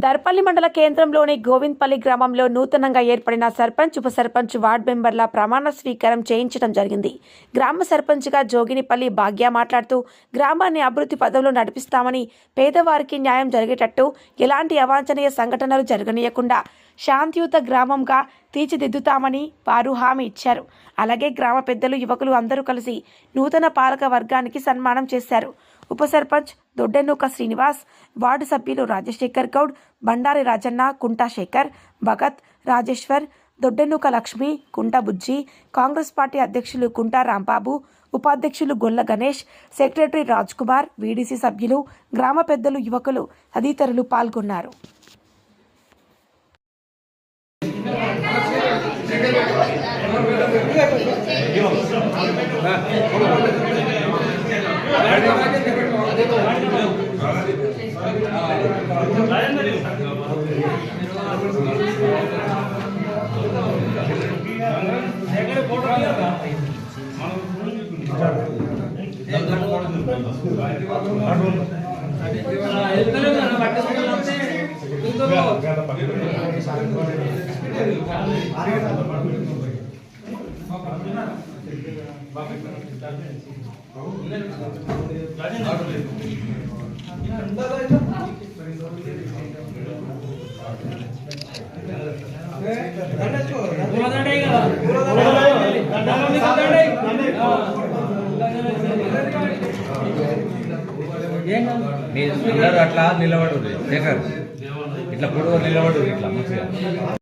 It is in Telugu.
దర్పల్లి మండల కేంద్రంలోని గోవింద్పల్లి గ్రామంలో నూతనంగా ఏర్పడిన సర్పంచ్, ఉప సర్పంచ్, వార్డు మెంబర్ల ప్రమాణ స్వీకారం చేయించడం జరిగింది. గ్రామ సర్పంచ్గా జోగినిపల్లి భాగ్య మాట్లాడుతూ గ్రామాన్ని అభివృద్ధి పదంలో నడిపిస్తామని, పేదవారికి న్యాయం జరిగేటట్టు ఎలాంటి అవాంఛనీయ సంఘటనలు జరగనీయకుండా శాంతియుత గ్రామంగా తీర్చిదిద్దుతామని వారు హామీ ఇచ్చారు. అలాగే గ్రామ పెద్దలు, యువకులు అందరూ కలిసి నూతన పాలక వర్గానికి సన్మానం చేశారు. ఉప సర్పంచ్ దొడ్డెనూక శ్రీనివాస్, వార్డు సభ్యులు రాజశేఖర్ గౌడ్, బండారి రాజన్న, కుంటా శేఖర్, భగత్, రాజేశ్వర్, దొడ్డెనూక లక్ష్మి, కుంట బుజ్జి, కాంగ్రెస్ పార్టీ అధ్యక్షులు కుంటా రాంబాబు, ఉపాధ్యక్షులు గొల్ల గణేష్, సెక్రటరీ రాజ్ కుమార్, వీడీసీ సభ్యులు, గ్రామ పెద్దలు, యువకులు తదితరులు పాల్గొన్నారు. మీరు అట్లా నిలబడు, ఇట్లా పొడవు నిలబడు, ఇట్లా మంచిగా.